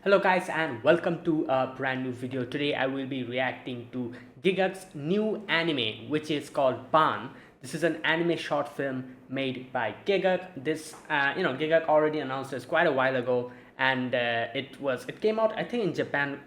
Hello guys and welcome to a brand new video. Today I will be reacting to Gigguk's new anime which is called Baan. This is an anime short film made by Gigguk. Gigguk already announced this quite a while ago, and it came out I think in Japan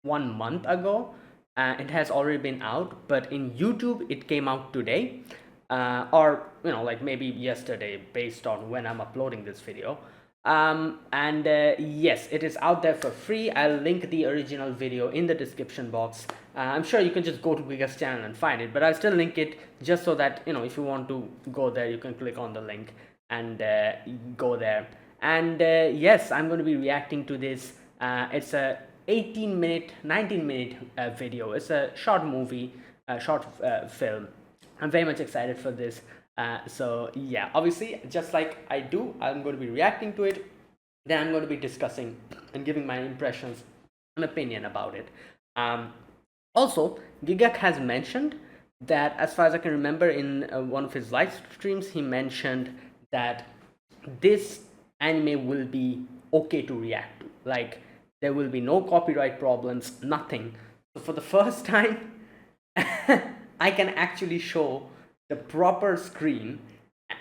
1 month ago. It has already been out, but in YouTube it came out today, or like maybe yesterday based on when I'm uploading this video. And yes, it is out there for free. I'll link the original video in the description box. I'm sure you can just go to Giga's channel and find it, but I'll still link it just so that if you want to go there, you can click on the link and go there. And yes, I'm going to be reacting to this. It's a 18-minute 19-minute video. It's a short movie, short film. I'm very much excited for this. So yeah, obviously, just like I do, I'm going to be reacting to it. Then I'm going to be discussing and giving my impressions and opinion about it. Also, Gigguk has mentioned that, as far as I can remember, in one of his live streams, he mentioned that this anime will be okay to react to. Like, there will be no copyright problems, nothing. So for the first time, I can actually show the proper screen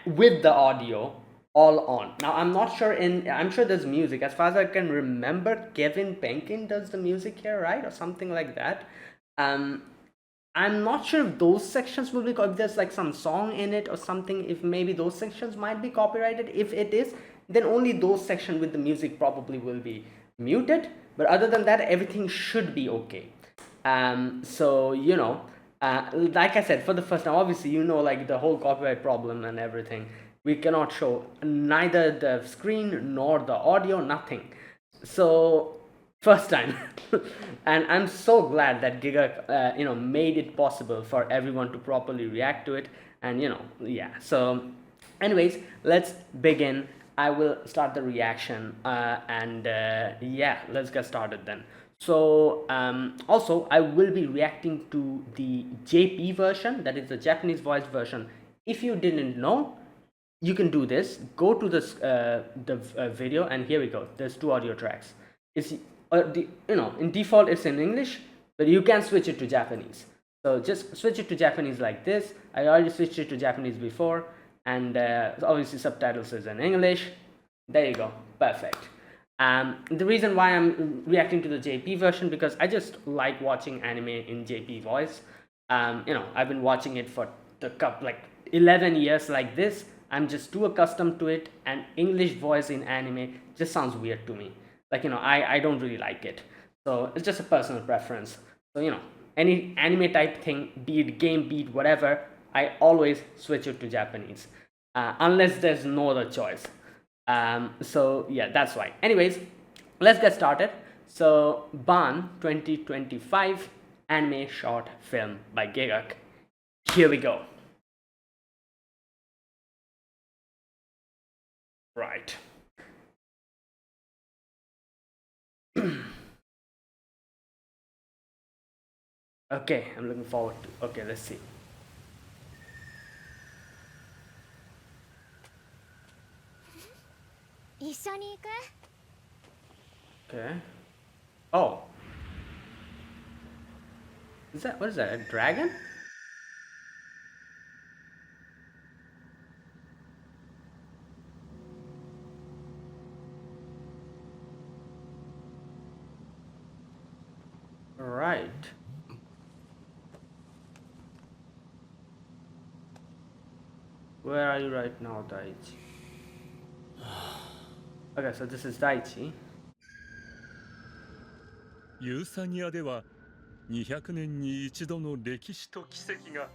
with the audio all on. Now I'm sure there's music. As far as I can remember, Kevin Penkin does the music here, right? Or something like that. I'm not sure if those sections will be, if there's like some song in it or something, if maybe those sections might be copyrighted. If it is, then only those sections with the music probably will be muted, but other than that, everything should be okay. So like I said, for the first time, obviously like the whole copyright problem and everything, we cannot show neither the screen nor the audio, nothing. So first time. And I'm so glad that Giga made it possible for everyone to properly react to it. And yeah, so anyways, let's begin. I will start the reaction, and yeah, let's get started then. So also I will be reacting to the JP version, that is the Japanese voice version. If you didn't know, you can do this. Go to this video, and here we go. There's two audio tracks. It's in default it's in English, but you can switch it to Japanese. So just switch it to Japanese like this. I already switched it to Japanese before, and obviously subtitles is in English. There you go, perfect. The reason why I'm reacting to the JP version, because I just like watching anime in JP voice. I've been watching it for the 11 years like this. I'm just too accustomed to it, and English voice in anime just sounds weird to me. I don't really like it. So it's just a personal preference. So any anime type thing, be it game, be it whatever, I always switch it to Japanese, unless there's no other choice. So yeah, that's why. Anyways, let's get started. So Baan 2025 anime short film by Gigguk. Here we go. Right. Okay, I'm looking forward to. Okay, let's see. Okay. Oh. What is that? A dragon? Right. Where are you right now, Daichi? Okay, so this is Daichi. ユーサニアでは200年に一度の歴史と奇跡が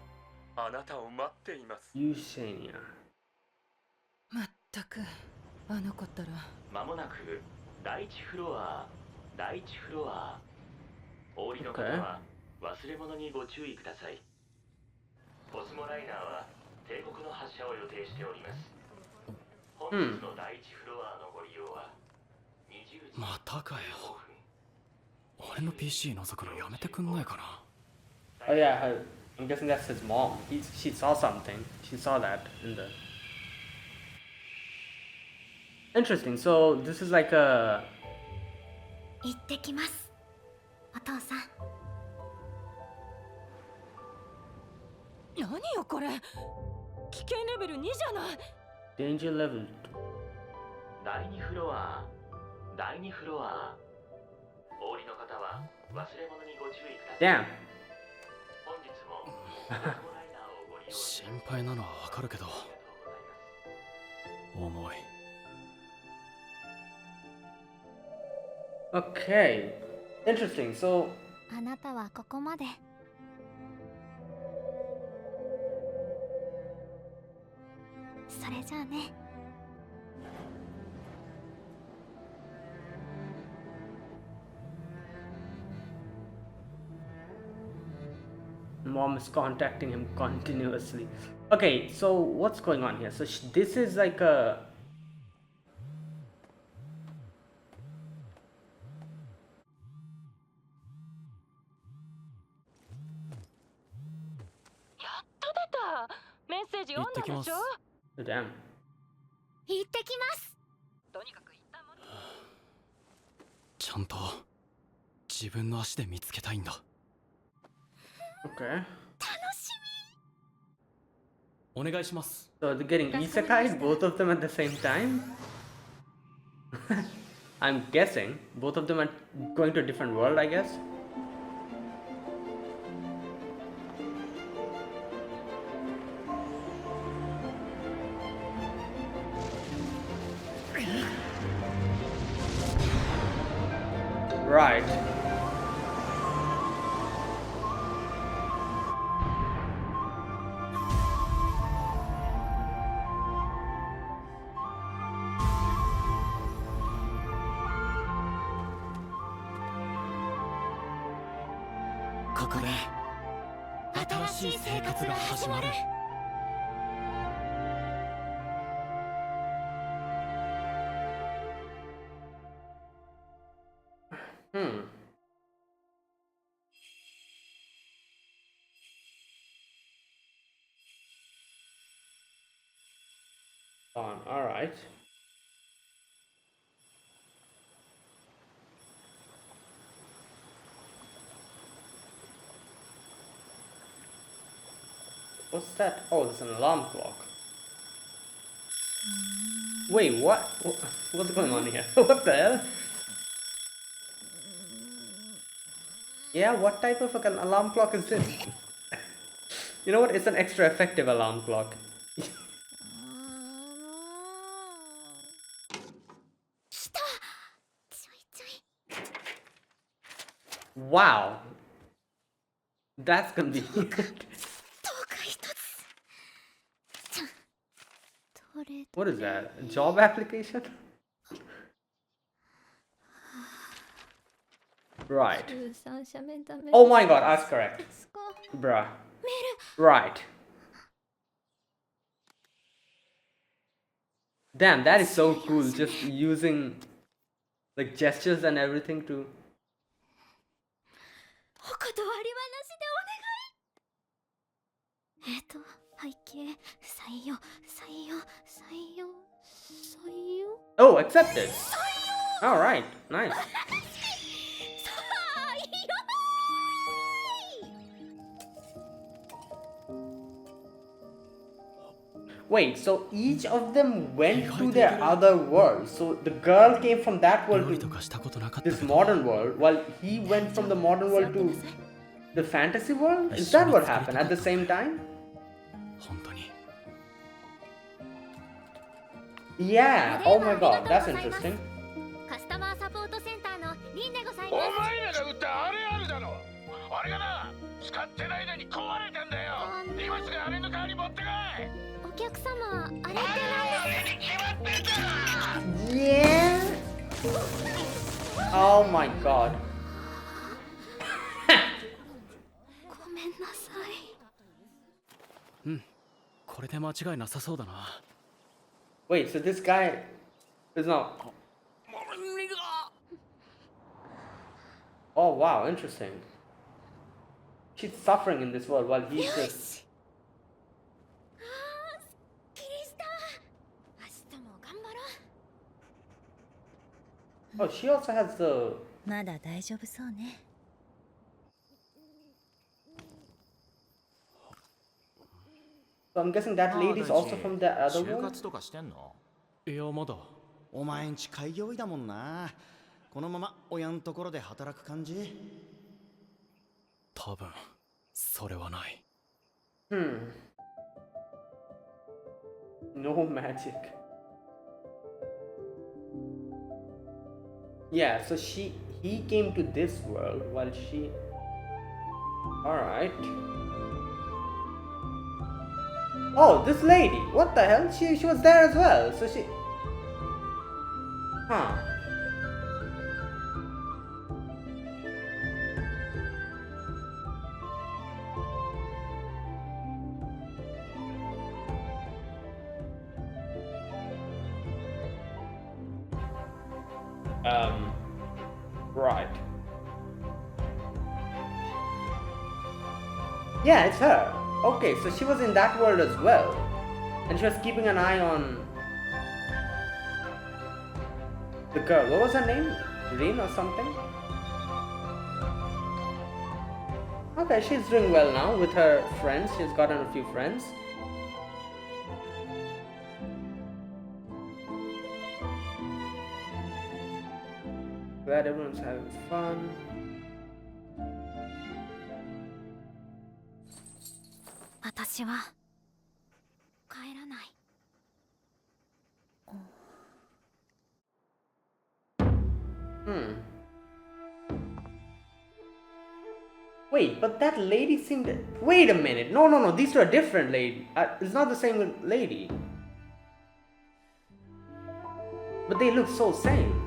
あなたを待っています。ユーセニア。まったくあの子ったら。まもなく第一フロアお降りの方は忘れ物にご注意ください。コスモライナーは帝国の発車を予定しております。本日の第一フロアのご利用は20時またかよ。俺の PC 覗くのやめてくんないかな。Oh yeah, I'm guessing that's his mom. She saw something. She saw that in the. Interesting. So this is like a 行ってきます、お父さん。何よこれ、危険レベル2じゃない。 Danger level 第2フロア、第2フロア。お降りの方は忘れ物にご注意ください。 2. Damn. 本日もコスモライナーをご利用心配なのはわかるけど、重い。 Okay. Interesting. So あなたはここまで。それじゃあね。mom is contacting him continuously. Okay, so what's going on here? So this is like a damn. 行ってきます。ちゃんと自分の足で見つけたいんだ。 Okay. 楽しお願いします。 So they're getting isekai, both of them at the same time? I'm guessing both of them are going to a different world, I guess. Right. Hmm. On. All right. What's that? Oh, there's an alarm clock. Wait, what? What's going on here? What the hell? Yeah, what type of an alarm clock is this? You know what? It's an extra effective alarm clock. 来た。ちょいちょい。 Wow. That's convenient. どうか一つ。取れ What is that? A job application? Right. 13社目ダメ。 Oh my god, that's correct. ですか。 Bruh. メール。 Right. Damn, that is so cool. Just using like gestures and everything to. お断りはなしでお願い。背景採用採用採用採用。 Oh, accepted. All right, nice. 採用。 Wait, so each of them went to their other world. So the girl came from that world 料理 to とかしたことなかったけ this ど、 modern world, while he went from the modern world to the fantasy world? Is that what happened at the same time? 本当に Yeah. Oh my god, that's interesting. カスタマーサポートセンターのリンでございおます。前らが売ったあれあるだろ。あれがな、使ってない間に壊れたんだよ。今すぐあれの代わり持ってこい。お客様、あれってあれに決まってんだ。 Yeah. Oh my god. ごめんなさい。これで間違いなさそうだな。 Wait, so this guy is not. Oh wow, interesting. She's suffering in this world while he's just. あー、すっきりした。明日も頑張ろう。 Oh, she also has the まだ大丈夫そうね。So I'm guessing that lady is also from the other 就 world? 活とかしてんの？いやまだ。お前んち開業医だもんな。このまま親んところで働く感じ？多分それはない。No magic. Yeah, so he came to this world while she... Alright. Oh, this lady! What the hell? She was there as well, so she... Huh. Right. Yeah, it's her. Okay, so she was in that world as well. And she was keeping an eye on the girl. What was her name? Rin or something? Okay, she's doing well now with her friends. She's gotten a few friends. Glad everyone's having fun. Wait, but that lady seemed... Wait a minute. No. These two are different lady. It's not the same lady. But they look so same.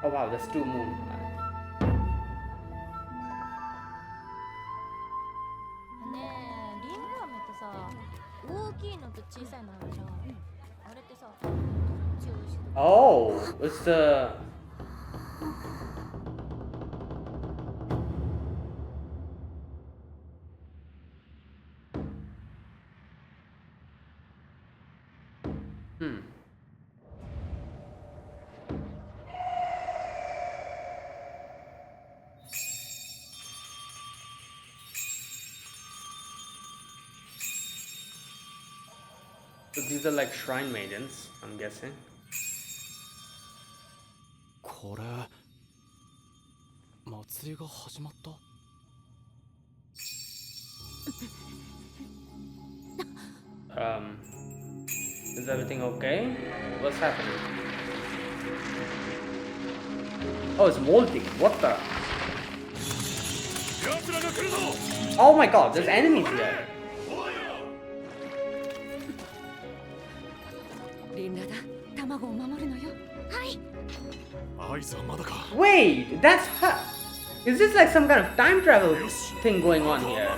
Oh wow, there's two moons. ねえ、リンゴ飴ってさ、大きいのと小さいのあるじゃん。あれってさ、どっち美味しいとか。Oh, it's the... So these are like shrine maidens, I'm guessing. これ祭りが始まった。Is everything okay? What's happening? Oh, it's molting. What the? Oh my god, there's enemies here. リンラだ、卵を守るのよ。はい。合図はまだか。 Wait, that's her. Is this like some kind of time travel thing going on here?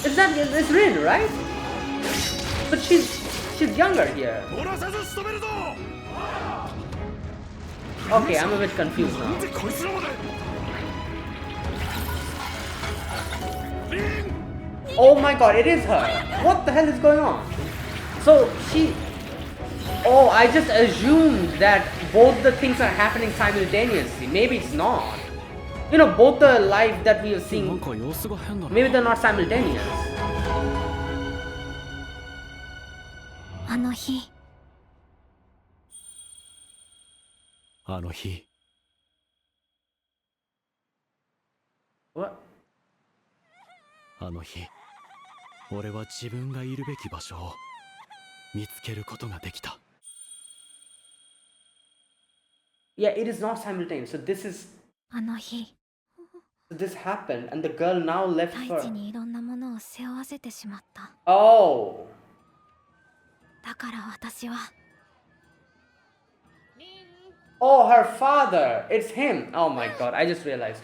It's Rin, right? But she's younger here. Okay, I'm a bit confused now. Oh my god, it is her. What the hell is going on? So she... Oh, I just assumed that both the things are happening simultaneously. Maybe it's not. You know, both the life that we are なん seeing, か様子が変だな。 maybe they're not simultaneous. あの日、あの日 What? あの日俺は自分がいるべき場所を見つけることができた。 Yeah, it is not simultaneous. Soあの日、 this happened, and the girl now left 大 for. 地にいろんなものを背負わせてしまった。 Oh. だから私は、 Oh, her father. It's him. Oh my god, I just realized.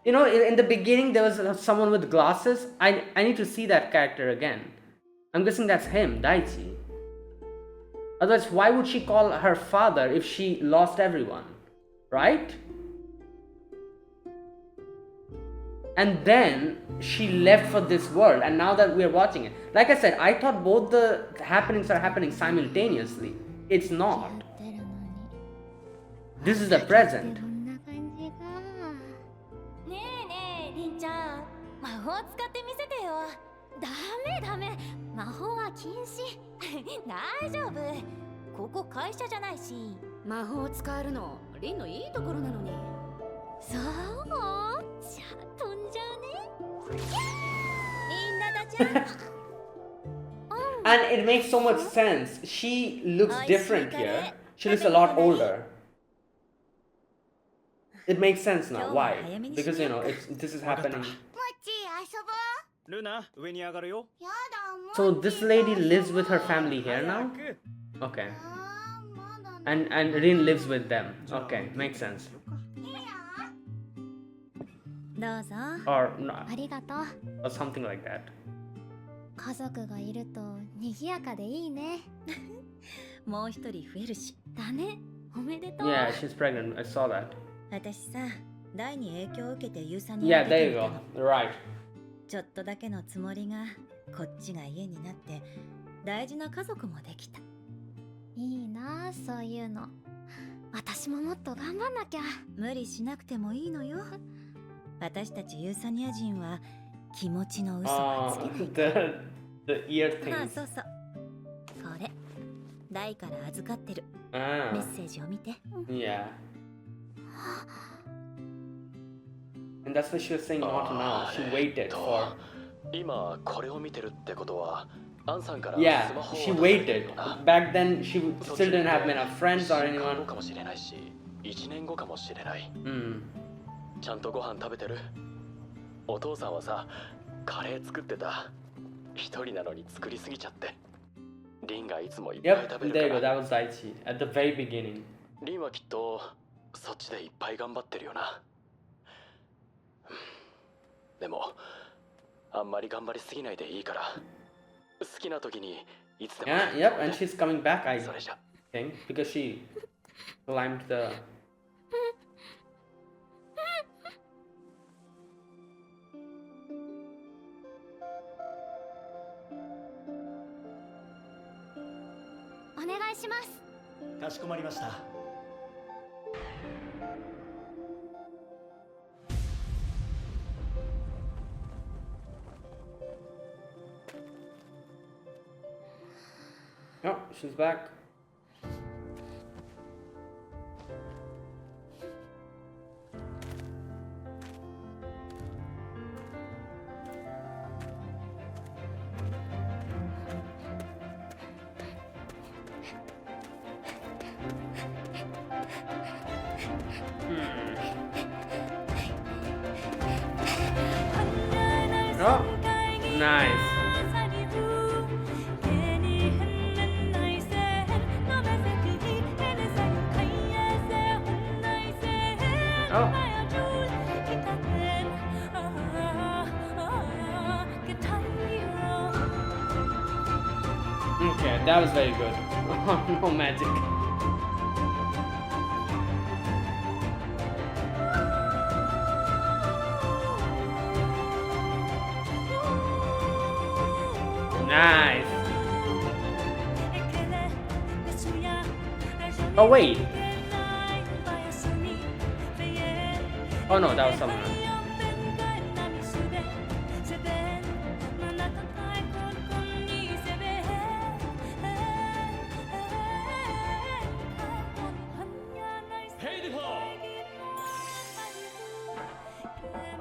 You know, in the beginning there was someone with glasses. I need to see that character again. I'm guessing that's him, Daichi. Otherwise, why would she call her father if she lost everyone? Right? and then she left for this world, and now that we're watching it, like I said, I thought both the happenings are happening simultaneously. It's not. てるのに This is the present. どんな感じかねえねえりんちゃん魔法使ってみせてよダメダメ魔法は禁止大丈夫ここ会社じゃないし魔法を使えるのリンのいいところなのに。そうじゃあ飛んじゃうねみんなたちゃ And it makes so much sense. She looks different here. She looks a lot older. It makes sense now. Why? Because you know, this is happening. もっち遊ぼうルナ上に上がるよ。やだも So this lady lives with her family here now? Okay. まだ And Rin lives with them. Okay, makes sense. どうぞ Or no, ありがとう or something like that. 家族がいると賑やかでいいねもう一人増えるしだねおめでとう Yeah, she's pregnant. I saw that. 私さ大に影響を受けてユーサに Yeah, there you go. Right. ちょっとだけのつもりがこっちが家になって大事な家族もできたいいなあそういうの私ももっと頑張んなきゃ無理しなくてもいいのよ私たちユーサニア人は気持ちの嘘はつけない the ear あ things. そうそうこれ大から預かってる Ah, メッセージを見て yeah. And that's why she was saying not now. She waited for. 今これを見てるってことはアンさんから Yeah, スマホを she 渡されてる waited. のかな Back then, she still didn't have enough friends or 1週間後 anyone. かもしれないし1年後かもしれない Mm. ちゃんとご飯食べてるお父さんはさカレー作ってた一人なのに作りすぎちゃってリンがいつもいっぱい Yep, 食べ there you る go. から That was Daichi at the very beginning. リンはきっとそっちでいっぱい頑張ってるよなでもあんまり頑張りすぎないでいいから好きな時にいつでも Yeah, yep, and she's coming back, I それじゃ think, because she climbed the. お願いしますかしこまりました。 Oh, she's back. Oh, nice. Oh. Okay, that was very good. No magic. Nice. Oh wait. Oh no, that was someone else.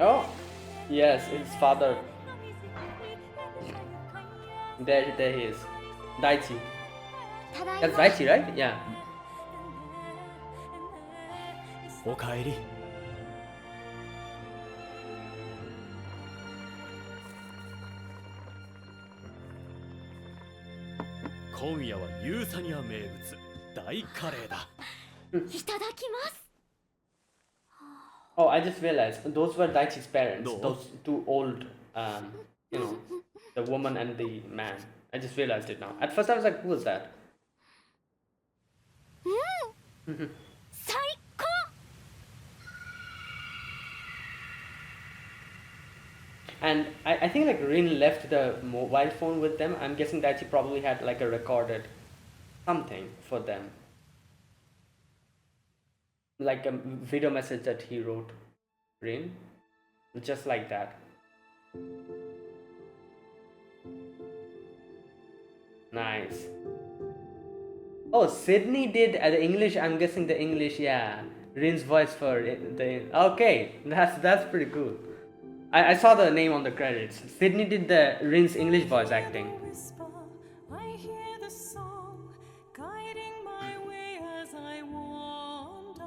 Oh, yes, his father. There he is. Daichi. ただい That's ま Daichi, right? Yeah. おかえり今夜はユーサニア名物大カレーだいただきます Oh, I just realized those were Daichi's parents. No. Those two old, you know, the woman and the man. I just realized it now. At first, I was like, who was that? 最高 And I think like Rin left the mobile phone with them. I'm guessing that she probably had like a recorded something for them, like a video message that he wrote Rin, just like that. Nice. Oh, Sydney did the English. I'm guessing the English, yeah. Rin's voice for the. Okay, that's pretty cool. I saw the name on the credits. Sydney did the Rin's English voice acting. I hear the song guiding my way as I wander.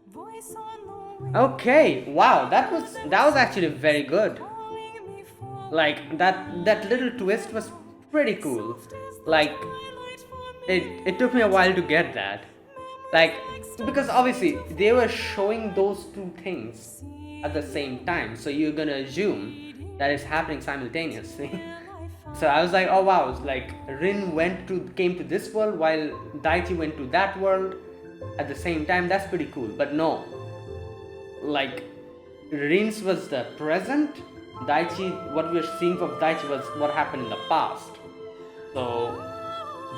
Voice on the wind Okay, wow, that was actually very good. calling me for Like that little twist was pretty cool. Like twilight for me. it took me a while to get that. Like because obviously they were showing those two things at the same time, so you're gonna assume that it's happening simultaneously. So I was like, oh wow, it's like Rin came to this world while Daichi went to that world at the same time. That's pretty cool. But no, like Rin's was the present. Daichi, what we were seeing from Daichi was what happened in the past. So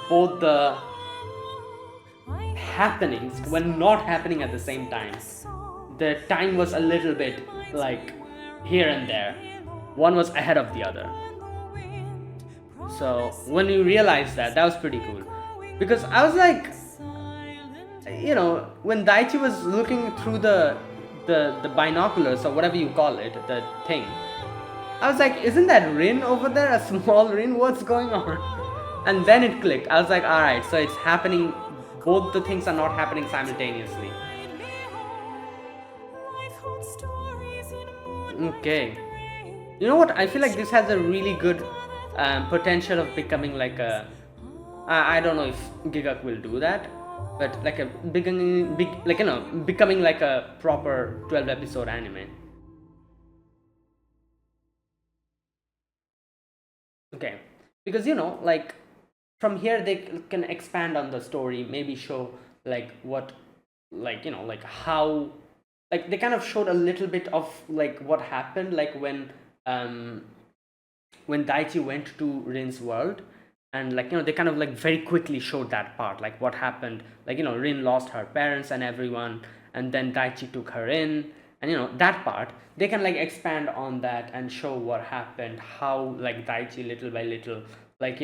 both the happenings were not happening at the same time. The time was a little bit like here and there. One was ahead of the other. So when you realize that was pretty cool. Because I was like, when Daichi was looking through the binoculars or whatever you call it, the thing, I was like, isn't that Rin over there? A small Rin? What's going on? And then it clicked. I was like, alright, so it's happening. Both the things are not happening simultaneously. Okay. You know what? I feel like this has a really good potential of becoming like a. I don't know if Gigguk will do that, but like becoming like a proper 12 episode anime. Okay, because like from here they can expand on the story, maybe show like what, like like how, like they kind of showed a little bit of like what happened, like when Daichi went to Rin's world, and like they kind of like very quickly showed that part, like what happened, like Rin lost her parents and everyone, and then Daichi took her in, and that part they can like expand on that and show what happened, how like Daichi little by little like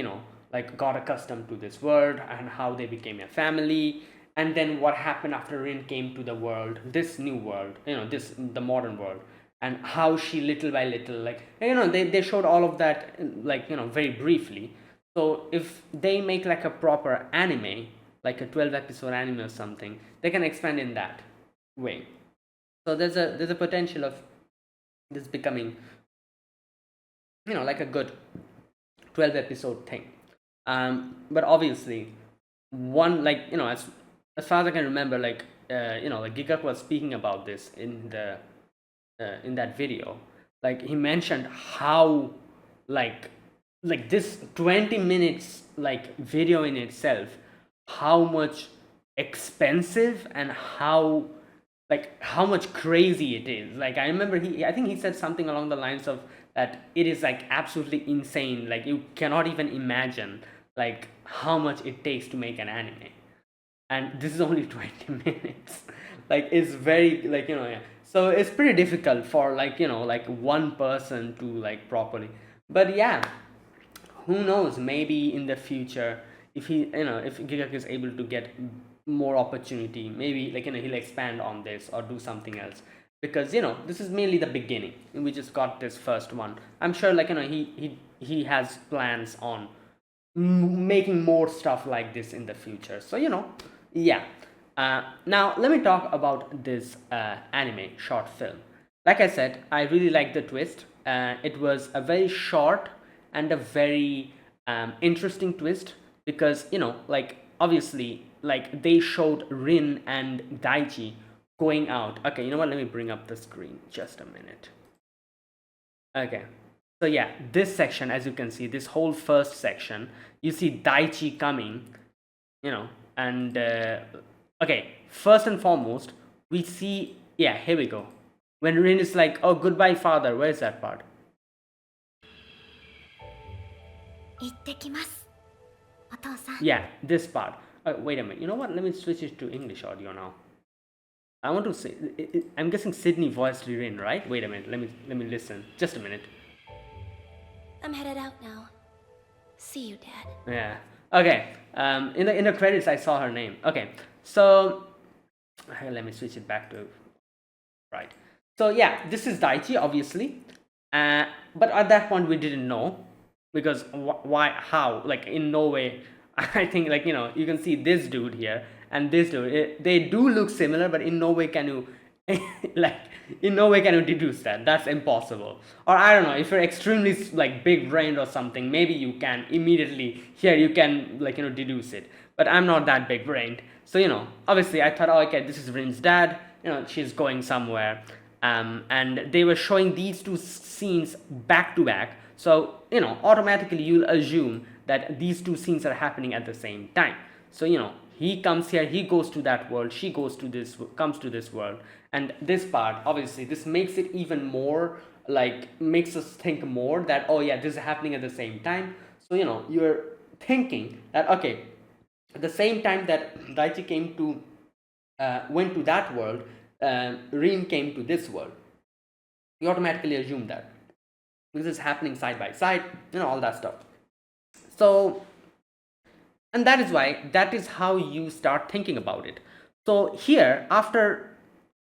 like got accustomed to this world and how they became a family, and then what happened after Rin came to the world, this new world, the modern world, and how she little by little, like they showed all of that like very briefly. So if they make like a proper anime, like a 12 episode anime or something, they can expand in that way. So there's a potential of this becoming like a good 12 episode thing. But obviously one, like as far as I can remember, like like Gigguk was speaking about this in that video. Like he mentioned how like this 20 minutes like video in itself, how much expensive and how much crazy it is. Like I remember I think he said something along the lines of that it is like absolutely insane, like you cannot even imagine like how much it takes to make an anime, and this is only 20 minutes. Like it's very like yeah. So it's pretty difficult for like like one person to like properly, but yeah, who knows, maybe in the future if he if Gigguk is able to get more opportunity, maybe like he'll expand on this or do something else, because this is mainly the beginning and we just got this first one. I'm sure like he has plans on making more stuff like this in the future. So yeah. Now let me talk about this anime short film. Like I said, I really like the twist. It was a very short and a very interesting twist, because like obviously like they showed Rin and Daichi going out. Okay, you know what, let me bring up the screen just a minute. Okay, so yeah, this section, as you can see, this whole first section, you see Daichi coming, and okay, first and foremost we see, yeah, here we go, when Rin is like, oh goodbye father, where's that part? 行ってきます。お父さん。 Yeah, this part. Wait a minute. You know what? Let me switch it to English audio now. I want to say. I'm guessing Sydney voiced Rin, right? Wait a minute. Let me listen. Just a minute. I'm headed out now. See you, Dad. Yeah. Okay. In the credits, I saw her name. Okay. So let me switch it back to right. So yeah, this is Daichi, obviously. But at that point, we didn't know because why? How? Like in no way. I think like you can see this dude here and this dude. They do look similar, but in no way can you like in no way can you deduce that. That's impossible. Or I don't know, if you're extremely like big brained or something, maybe you can immediately here you can like deduce it. But I'm not that big brained, so obviously I thought, oh, okay, this is Rin's dad. She's going somewhere. And they were showing these two scenes back to back, so automatically you'll assume that these two scenes are happening at the same time. So he comes here, he goes to that world, she goes to this, comes to this world, and this part, obviously this makes it even more like, makes us think more that, oh yeah, this is happening at the same time. So you're thinking that, okay, at the same time that Daichi came to went to that world, Rin came to this world. You automatically assume that because it's happening side by side, all that stuff. So, and that is why, that is how you start thinking about it. So here, after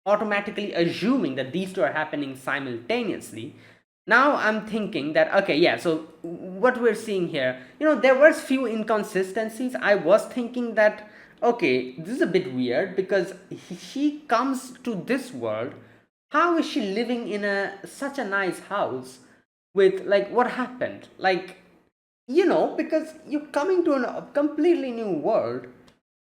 automatically assuming that these two are happening simultaneously, now I'm thinking that, okay, yeah, so what we're seeing here, there was few inconsistencies. I was thinking that, okay, this is a bit weird because she comes to this world. How is she living in such a nice house with, like, what happened? Like, because you're coming to a completely new world,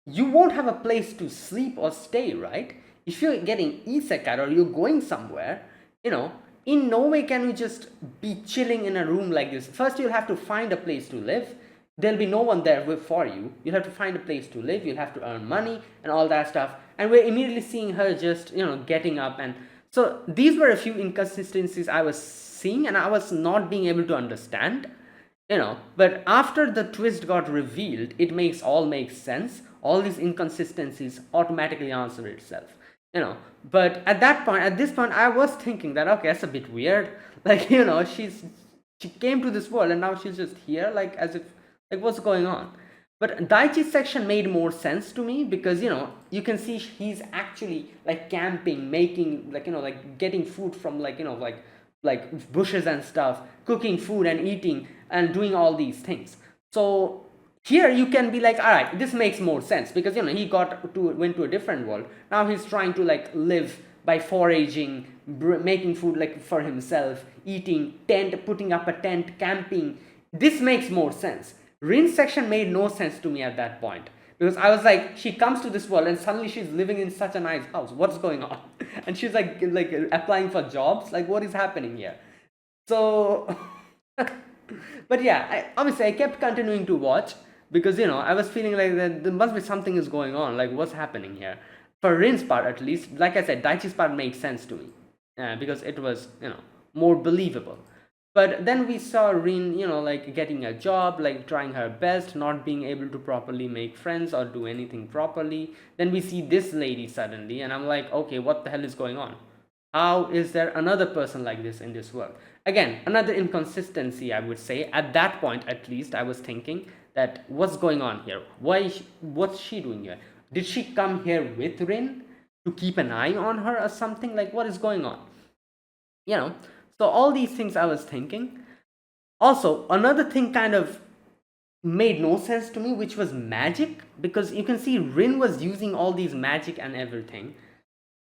you won't have a place to sleep or stay, right? If you're getting isekai or you're going somewhere, in no way can you just be chilling in a room like this. First, you'll have to find a place to live. There'll be no one there for you. You'll have to find a place to live. You'll have to earn money and all that stuff. And we're immediately seeing her just, getting up. And so these were a few inconsistencies I was seeing and I was not being able to understand, But after the twist got revealed, it makes sense. All these inconsistencies automatically answer itself. But at this point, I was thinking that, okay, that's a bit weird. Like, she came to this world and now she's just here, like, as if, like, what's going on? But Daichi's section made more sense to me because, you can see he's actually, like, camping, making, like, like, getting food from, like, like bushes and stuff, cooking food and eating and doing all these things. So here you can be like, all right, this makes more sense because he went to a different world. Now he's trying to like live by foraging, making food like for himself, eating, putting up a tent, camping. This makes more sense. Rin's section made no sense to me at that point because I was like, she comes to this world and suddenly she's living in such a nice house. What's going on? And she's like applying for jobs. Like, what is happening here? So, but yeah, obviously I kept continuing to watch because I was feeling like there must be something is going on. Like, what's happening here? For Rin's part, at least, like I said, Daichi's part made sense to me because it was more believable. But then we saw Rin, like getting a job, like trying her best, not being able to properly make friends or do anything properly. Then we see this lady suddenly, and I'm like, okay, what the hell is going on? How is there another person like this in this world? Again, another inconsistency, I would say. At that point, at least, I was thinking that what's going on here? What's she doing here? Did she come here with Rin to keep an eye on her or something? Like, what is going on? So all these things I was thinking. Also, another thing kind of made no sense to me, which was magic, because you can see Rin was using all these magic and everything,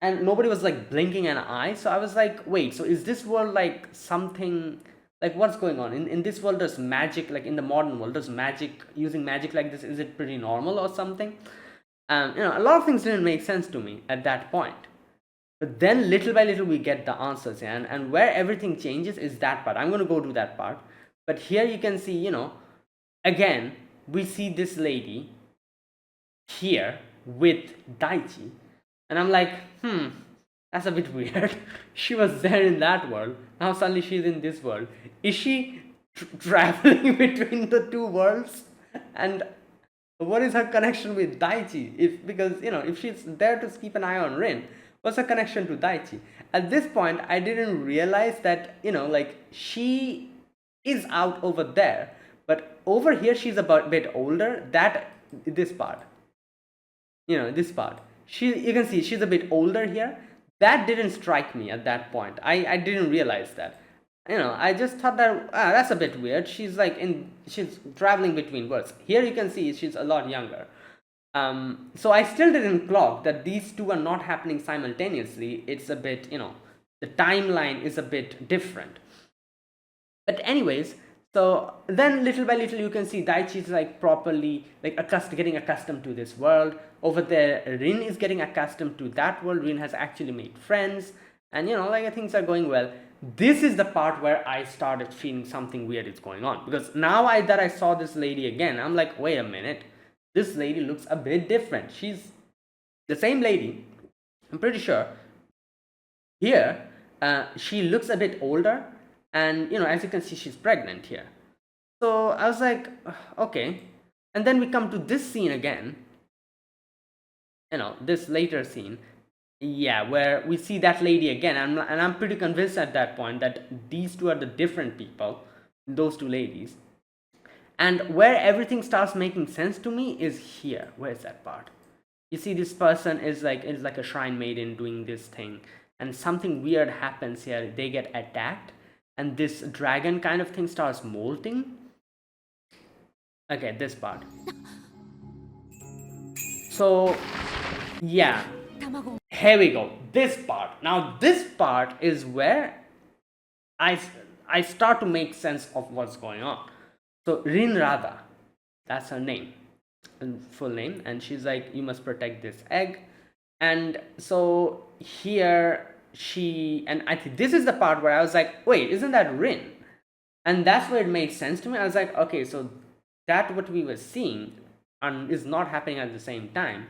and nobody was like blinking an eye. So I was like, wait, so is this world like something, like what's going on? In this world, does magic, like in the modern world, does using magic like this, is it pretty normal or something? A lot of things didn't make sense to me at that point. But then little by little we get the answers, and where everything changes is that part. I'm going to go to that part. But here you can see, again, we see this lady here with Daichi. And I'm like, that's a bit weird. She was there in that world. Now suddenly she's in this world. Is she traveling between the two worlds? And what is her connection with Daichi? If because if she's there to keep an eye on Rin, what's her connection to Daichi? At this point, I didn't realize that like she is out over there, but over here she's a bit older. This part, this part. You can see she's a bit older here. That didn't strike me at that point. I didn't realize that. I just thought that that's a bit weird. She's she's traveling between worlds. Here you can see she's a lot younger. So I still didn't clock that these two are not happening simultaneously. It's a bit, the timeline is a bit different. But anyways, so then little by little you can see Daichi is properly getting accustomed to this world. Over there, Rin is getting accustomed to that world. Rin has actually made friends, and things are going well. This is the part where I started feeling something weird is going on, because now that I saw this lady again, I'm like, wait a minute, this lady looks a bit different. She's the same lady, I'm pretty sure. Here, she looks a bit older, and as you can see, she's pregnant here. So I was like, okay. And then we come to this scene again, this later scene, where we see that lady again, and I'm pretty convinced at that point that these two are the different people, those two ladies. And where everything starts making sense to me is here. Where is that part? You see, this person is like a shrine maiden doing this thing, and something weird happens here. They get attacked, and this dragon kind of thing starts molting. Okay, this part. So yeah, here we go. This part. Now this part is where I start to make sense of what's going on. So Rin Radha, that's her name, full name, and she's like, you must protect this egg. And so here and I think this is the part where I was like, wait, isn't that Rin? And that's where it made sense to me. I was like, okay, so that what we were seeing is not happening at the same time.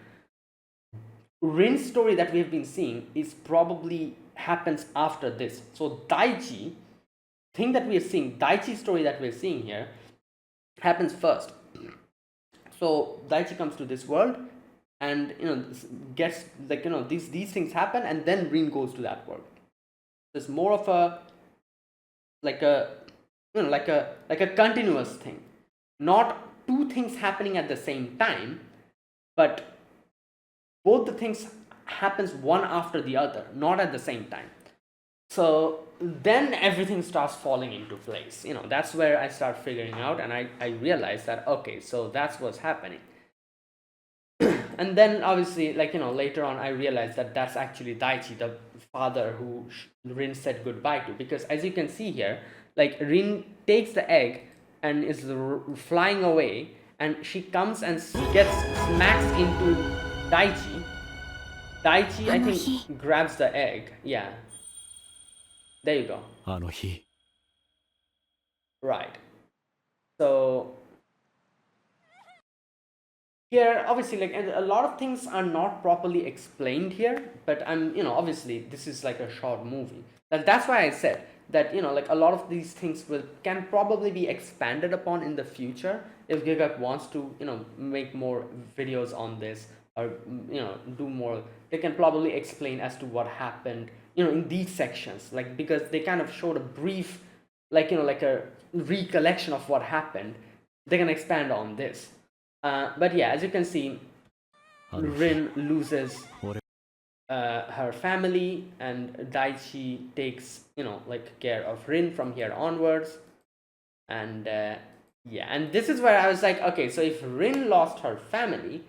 Rin's story that we have been seeing is probably happens after this. So Daichi, Daichi's story that we're seeing here happens first. So Daichi comes to this world, and gets these things happen, and then Rin goes to that world. It's more of a continuous thing, not two things happening at the same time, but both the things happens one after the other, not at the same time. So then everything starts falling into place. That's where I start figuring out, and I realized that, okay, so that's what's happening. And then obviously, later on, I realized that that's actually Daichi, the father who Rin said goodbye to. Because as you can see here, Rin takes the egg and is flying away, and she comes and gets smacks into Daichi. Daichi, I think, grabs the egg. Yeah. There you go. Right. So here, obviously, a lot of things are not properly explained here, but obviously, this is a short movie. That's why I said that, a lot of these things can probably be expanded upon in the future if Gigguk wants to, make more videos on this, or, do more. They can probably explain as to what happened, in these sections, because they kind of showed a brief, a recollection of what happened. They can expand on this. But yeah, as you can see, Rin loses her family, and Daichi takes care of Rin from here onwards. And and this is where I was like, okay, so if Rin lost her family,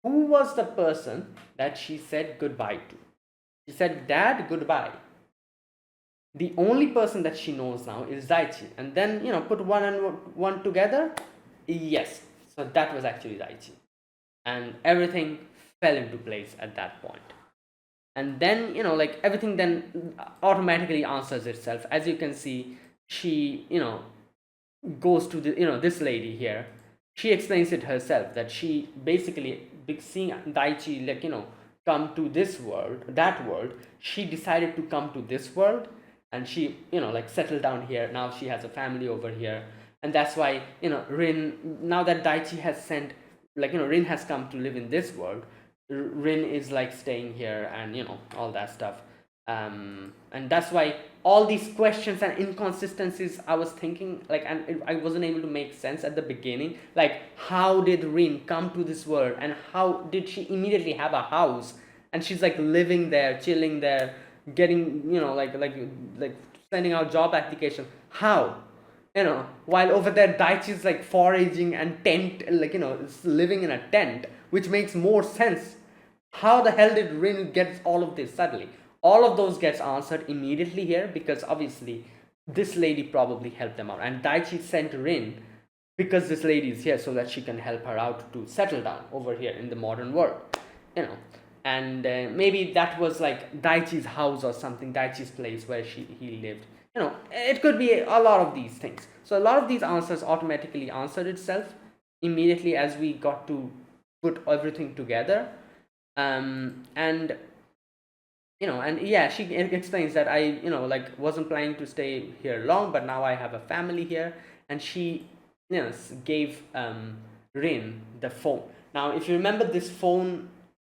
who was the person that she said goodbye to? She said, Dad, goodbye. The only person that she knows now is Daichi. And then, put one and one together. Yes. So that was actually Daichi. And everything fell into place at that point. And then, everything then automatically answers itself. As you can see, she, goes to this lady here. She explains it herself, that she basically, seeing Daichi, come to this world, that world, she decided to come to this world, and she, like settled down here. Now she has a family over here, and that's why, Rin, now that Daichi has sent, like, Rin has come to live in this world, Rin is like staying here, and all that stuff. And that's why all these questions and inconsistencies I was thinking, like, and I wasn't able to make sense at the beginning, like how did Rin come to this world, and how did she immediately have a house, and she's like living there, chilling there, getting, like sending out job application. How? While over there Daichi's like foraging and tent, like, is living in a tent, which makes more sense. How the hell did Rin get all of this suddenly? All of those gets answered immediately here, because obviously this lady probably helped them out, and Daichi sent Rin because this lady is here, so that she can help her out to settle down over here in the modern world, and maybe that was like Daichi's house or something, Daichi's place where he lived. It could be a lot of these things. So a lot of these answers automatically answered itself immediately as we got to put everything together. And and yeah, she explains that I, like wasn't planning to stay here long, but now I have a family here, and she, gave Rin the phone. Now, if you remember this phone,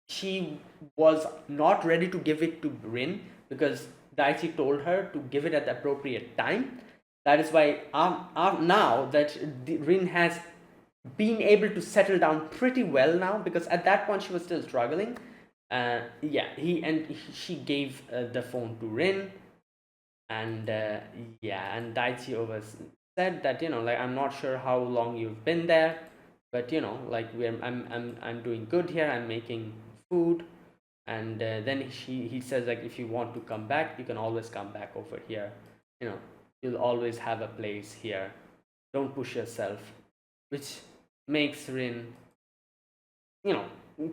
she was not ready to give it to Rin because Daichi told her to give it at the appropriate time. That is why now that Rin has been able to settle down pretty well now, because at that point she was still struggling. She gave the phone to Rin, and and Daichi over said that, like, I'm not sure how long you've been there, but like I'm doing good here. I'm making food, and then he says, like, if you want to come back, you can always come back over here. You'll always have a place here. Don't push yourself, which makes Rin,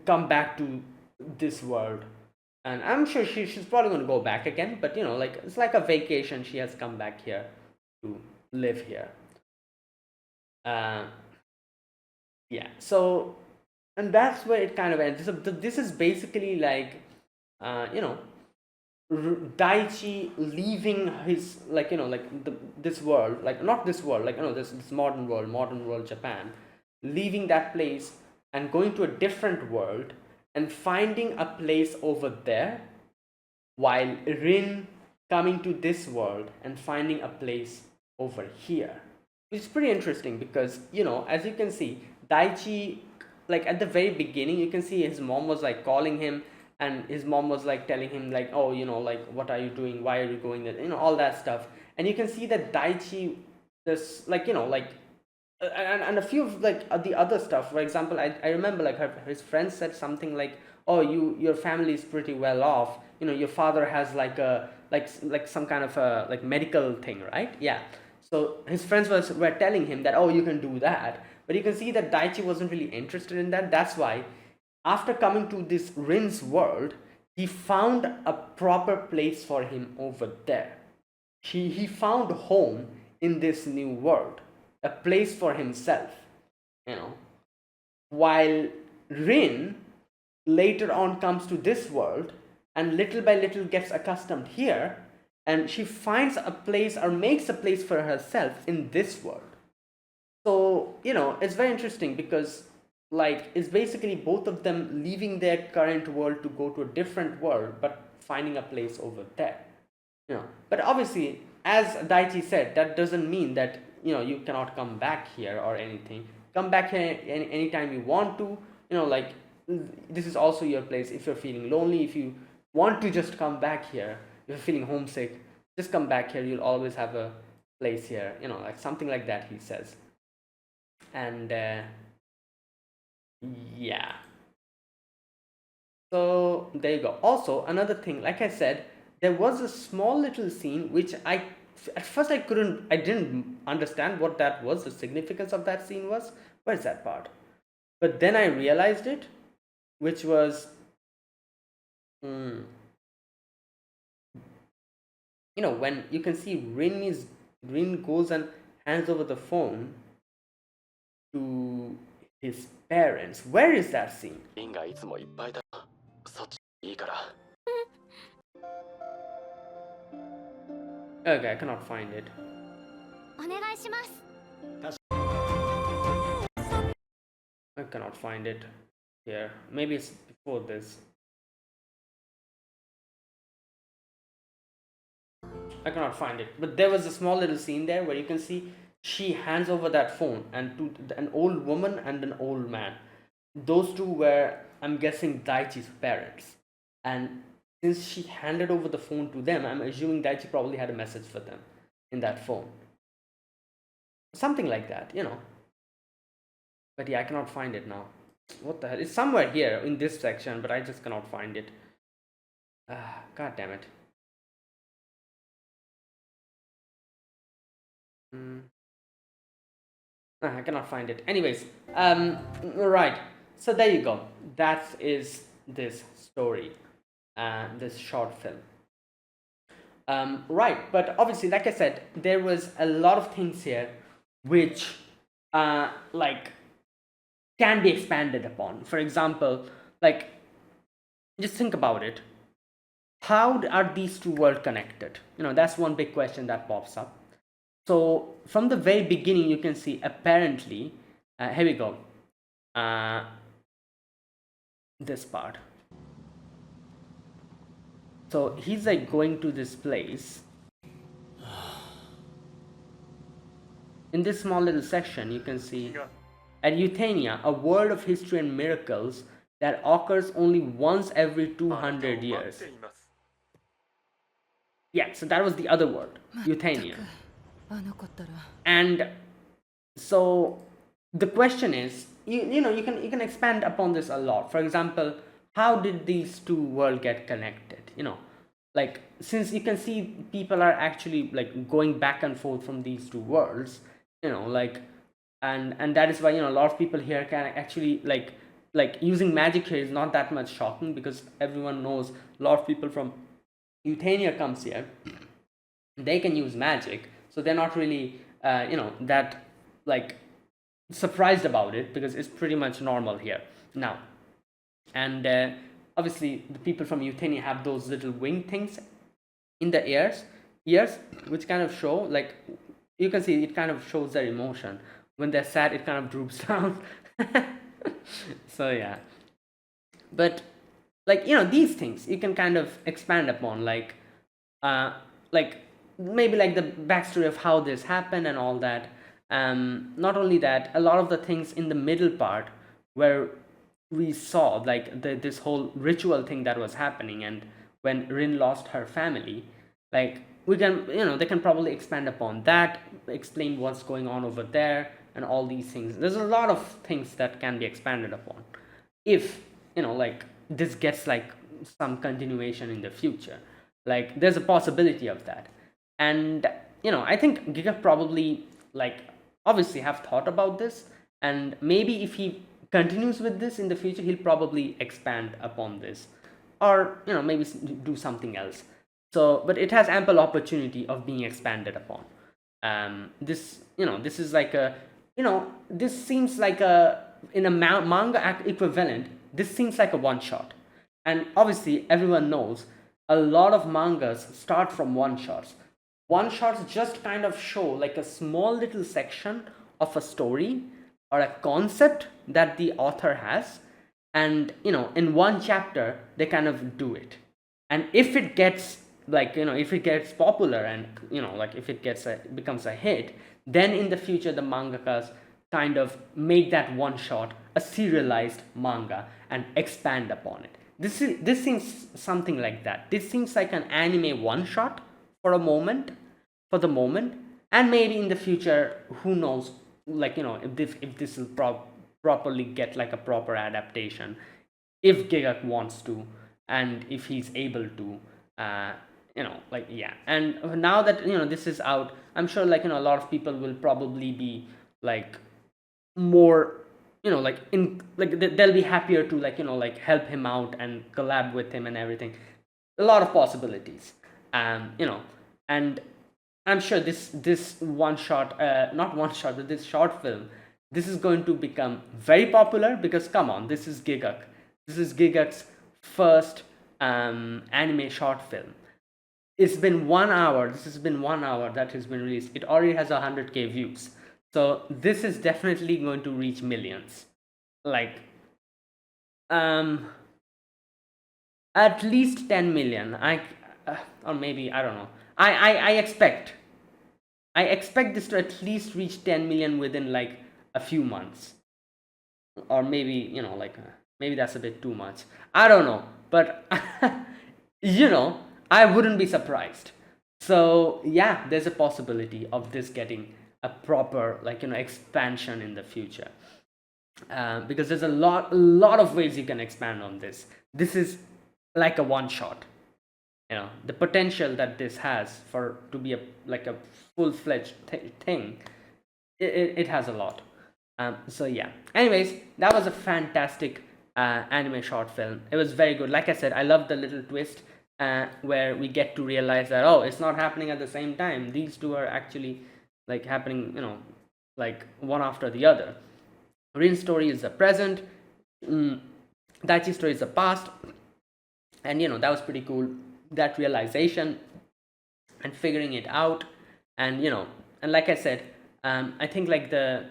come back to this world. And I'm sure she's probably going to go back again, but like, it's like a vacation. She has come back here to live here. So, and that's where it kind of ends. This is basically like Daichi leaving his, like, this world, like, not this world, like, this modern world Japan, leaving that place and going to a different world and finding a place over there, while Rin coming to this world and finding a place over here, which is pretty interesting because, as you can see, Daichi, like, at the very beginning, you can see his mom was like calling him, and his mom was like telling him, like, oh, like, what are you doing, why are you going there, all that stuff. And you can see that Daichi, this, like, and a few of, like, the other stuff. For example, I remember, like, his friend said something like, oh, your family is pretty well off, your father has like a like some kind of a like medical thing, right? Yeah. So his friends were telling him that, oh, you can do that, but you can see that Daichi wasn't really interested in that. That's why after coming to this Rin's world, he found a proper place for him over there. He found home in this new world, a place for himself, while Rin later on comes to this world and little by little gets accustomed here, and she finds a place or makes a place for herself in this world. So, it's very interesting because, like, it's basically both of them leaving their current world to go to a different world, but finding a place over there. But obviously, as Daichi said, that doesn't mean that, you cannot come back here or anything. Come back here anytime you want to. Like, this is also your place. If you're feeling lonely, if you want to just come back here, if you're feeling homesick, just come back here. You'll always have a place here. Like something like that, he says. And yeah. So there you go. Also, another thing, like I said, there was a small little scene which at first I didn't understand what that was, the significance of that scene was. Where's that part? But then I realized it, which was, when you can see Rin goes and hands over the phone to his parents. Where is that scene? リンがいつもいっぱいだ。そっちいいから。Okay, I cannot find it. お願いします。 I cannot find it here. Maybe it's before this. I cannot find it. But there was a small little scene there where you can see she hands over that phone and to an old woman and an old man. Those two were, I'm guessing, Daichi's parents. And since she handed over the phone to them, I'm assuming Daichi probably had a message for them in that phone. Something like that, you know. But yeah, I cannot find it now. What the hell? It's somewhere here in this section, but I just cannot find it. God damn it. I cannot find it. Anyways, right. So there you go. That is this story, this short film. Right, but obviously, like I said, there was a lot of things here which, like, can be expanded upon. For example, like, just think about it. How are these two worlds connected? You know, that's one big question that pops up. So from the very beginning, you can see apparently, here we go, this part. So he's like going to this place. In this small little section, you can see at Euthania, a world of history and miracles that occurs only once every 200 years. Yeah, so that was the other world, Euthania. And so the question is, you know, you can expand upon this a lot. For example, how did these two worlds get connected? You know, like, since you can see people are actually like going back and forth from these two worlds, you know, like, and that is why, you know, a lot of people here can actually like using magic here is not that much shocking, because everyone knows a lot of people from Euthania comes here, they can use magic, so they're not really you know, that like surprised about it, because it's pretty much normal here now. And obviously the people from Euthania have those little wing things in the ears, which kind of show, like, you can see it kind of shows their emotion. When they're sad, it kind of droops down. So yeah, but like, you know, these things you can kind of expand upon, like maybe like the backstory of how this happened and all that. Not only that, a lot of the things in the middle part where we saw like this whole ritual thing that was happening, and when Rin lost her family, like, we can, you know, they can probably expand upon that, explain what's going on over there and all these things. There's a lot of things that can be expanded upon if, you know, like, this gets like some continuation in the future. Like, there's a possibility of that. And, you know, I think Giga probably, like, obviously have thought about this, and maybe if he continues with this in the future, he'll probably expand upon this, or, you know, maybe do something else. So, but it has ample opportunity of being expanded upon. This, you know, this is like a, you know, this seems like a, in a manga equivalent, this seems like a one shot. And obviously everyone knows a lot of mangas start from one shots. One shots just kind of show like a small little section of a story or a concept that the author has, and, you know, in one chapter they kind of do it. And if it gets, like, you know, if it gets popular and, you know, like, if it gets becomes a hit, then in the future the mangakas kind of make that one shot a serialized manga and expand upon it. This seems something like that. This seems like an anime one shot for the moment, and maybe in the future, who knows, like, you know, if this will properly get like a proper adaptation, if Gigguk wants to, and if he's able to, you know, like, yeah. And now that, you know, this is out, I'm sure, like, you know, a lot of people will probably be like more, you know, like, in like they'll be happier to, like, you know, like, help him out and collab with him and everything. A lot of possibilities. You know, and I'm sure this one shot, not one shot, but this short film, this is going to become very popular, because come on, this is Gigguk. This is Gigguk's first anime short film. it's been 1 hour. This has been 1 hour that has been released. It already has 100K views. So this is definitely going to reach millions. Like, at least 10 million. Or maybe, I don't know. I expect this to at least reach 10 million within like a few months, or maybe, like, maybe that's a bit too much. I don't know, but I wouldn't be surprised. So yeah, there's a possibility of this getting a proper, like, expansion in the future, because there's a lot of ways you can expand on this. This is like a one shot. The potential that this has for to be a full-fledged thing, it has a lot. So yeah, anyways, that was a fantastic anime short film. It was very good. Like I said, I love the little twist where we get to realize that, oh, it's not happening at the same time. These two are actually like happening, like one after the other. Rin's story is the present, Daichi's story is the past, and that was pretty cool, that realization and figuring it out. And and like I said, I think like the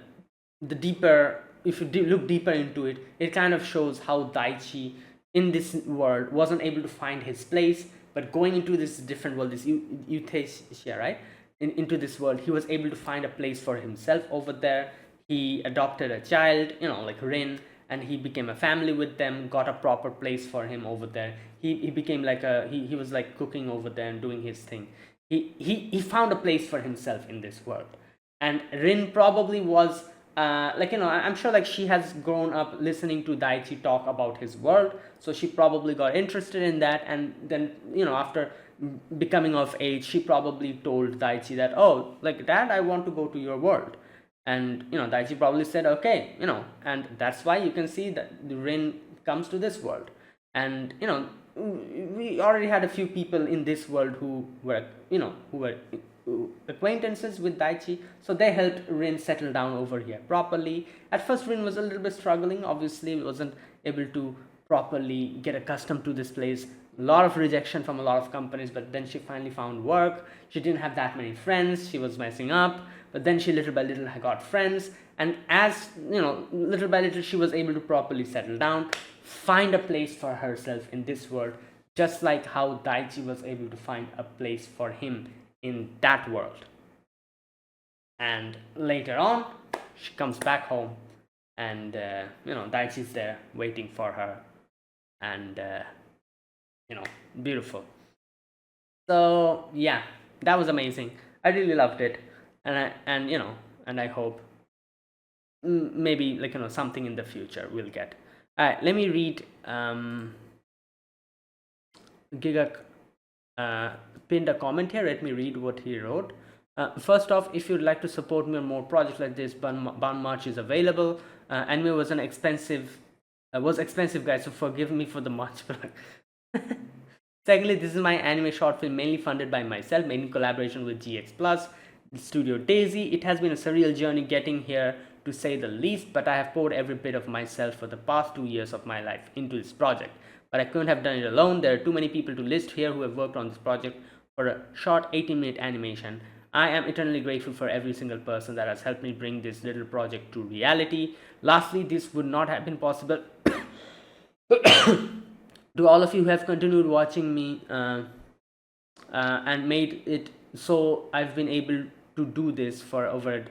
deeper, if you look deeper into it, it kind of shows how Daichi in this world wasn't able to find his place, but going into this different world, this Euthanasia, right, into this world, he was able to find a place for himself over there. He adopted a child, like Rin, and he became a family with them, got a proper place for him over there. He became like he was like cooking over there and doing his thing. He found a place for himself in this world. And Rin probably was I'm sure like she has grown up listening to Daichi talk about his world, so she probably got interested in that. And then after becoming of age, she probably told Daichi that, oh, like, Dad, I want to go to your world. And Daichi probably said okay, and that's why you can see that the Rin comes to this world. And we already had a few people in this world who were acquaintances with Daichi, so they helped Rin settle down over here properly. At first, Rin was a little bit struggling, obviously wasn't able to properly get accustomed to this place. A lot of rejection from a lot of companies, but then she finally found work. She didn't have that many friends, she was messing up, but then she little by little got friends. And as little by little, she was able to properly settle down, find a place for herself in this world, just like how Daichi was able to find a place for him in that world. And later on, she comes back home, and Daichi's there waiting for her, and beautiful. So yeah, that was amazing. I really loved it, and I hope maybe something in the future we'll get. All right, let me read Gigguk pinned a comment here. Let me read what he wrote. First off, if you'd like to support me on more projects like this, Baan March is available. Anime was expensive, guys, so forgive me for the much. Secondly, this is my anime short film, mainly funded by myself, made in collaboration with GX Plus, Studio Daisy. It has been a surreal journey getting here, to say the least, but I have poured every bit of myself for the past 2 years of my life into this project. But I couldn't have done it alone. There are too many people to list here who have worked on this project for a short 18-minute animation. I am eternally grateful for every single person that has helped me bring this little project to reality. Lastly, this would not have been possible to all of you who have continued watching me and made it so I've been able to do this for over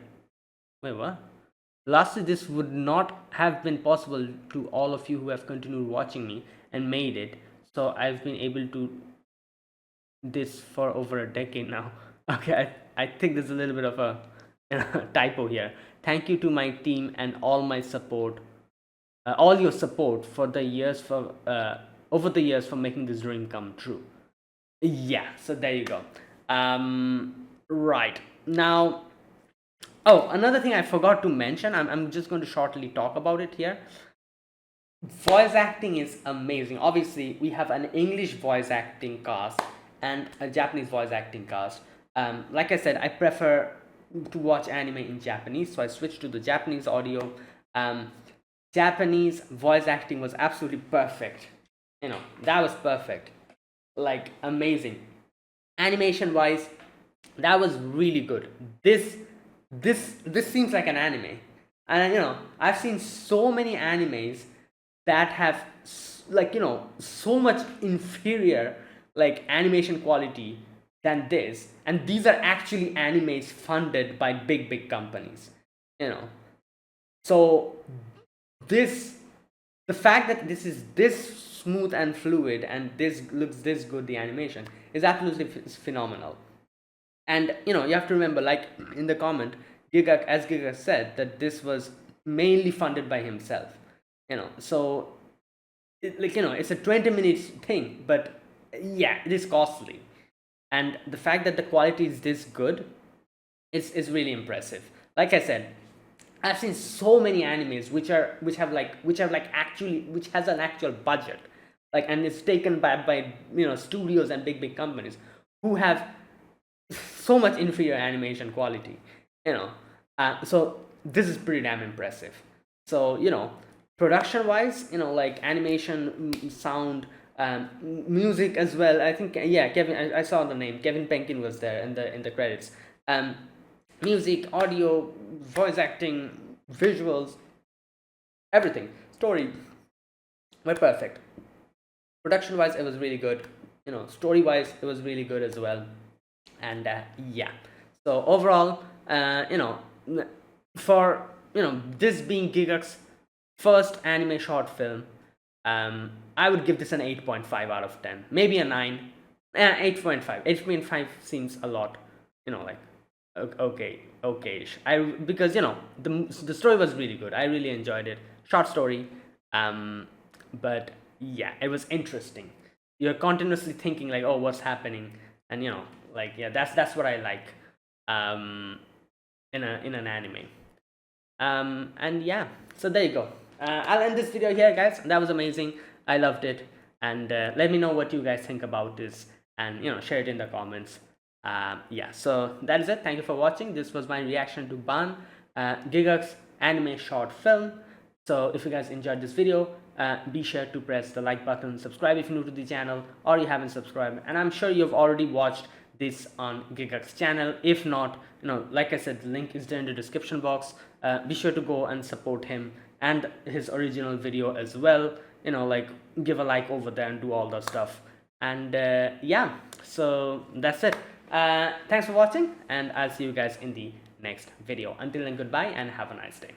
wait, what? Lastly, this would not have been possible to all of you who have continued watching me and made it so I've been able to this for over a decade now. Okay, I think there's a little bit of a typo here. Thank you to my team and all my support, all your support for the years for over the years for making this dream come true. Yeah, so there you go. Right now, oh, another thing I forgot to mention, I'm just going to shortly talk about it here. Voice acting is amazing. Obviously, we have an English voice acting cast and a Japanese voice acting cast. Like I said, I prefer to watch anime in Japanese, so I switched to the Japanese audio. Japanese voice acting was absolutely perfect. That was perfect, like amazing. animation wise, that was really good. This seems like an anime, and I've seen so many animes that have like so much inferior like animation quality than this, and these are actually animes funded by big companies, so this the fact that this is this smooth and fluid and this looks this good, the animation is absolutely phenomenal. And you have to remember, like in the comment, Gigguk said that this was mainly funded by himself, so it's a 20 minutes thing, but yeah, it is costly. And the fact that the quality is this good is really impressive. Like I said, I've seen so many animes which has an actual budget, like, and it's taken by studios and big companies who have so much inferior animation quality, so this is pretty damn impressive. So production wise, like animation, sound, music as well. I think, yeah, Kevin, I saw the name Kevin Penkin was there in the credits. Music, audio, voice acting, visuals, everything, story were perfect. Production wise, it was really good. Story wise, it was really good as well. And yeah, so overall, for this being Gigguk's first anime short film, I would give this an 8.5 out of 10, maybe a 9. 8.5. 8.5 seems a lot, like okay-ish. Because the story was really good. I really enjoyed it. Short story, but yeah, it was interesting. You're continuously thinking like, oh, what's happening, and like, yeah, that's what I like in an anime. And yeah, so there you go. I'll end this video here, guys. That was amazing. I loved it. And let me know what you guys think about this, and share it in the comments. Yeah, so that is it. Thank you for watching. This was my reaction to Baan Gigguk's anime short film. So if you guys enjoyed this video, be sure to press the like button, subscribe if you're new to the channel or you haven't subscribed, and I'm sure you've already watched this on Gigguk's channel. If not, like I said, the link is there in the description box. Be sure to go and support him and his original video as well. Like, give a like over there and do all that stuff. And yeah, so that's it. Thanks for watching, and I'll see you guys in the next video. Until then, goodbye and have a nice day.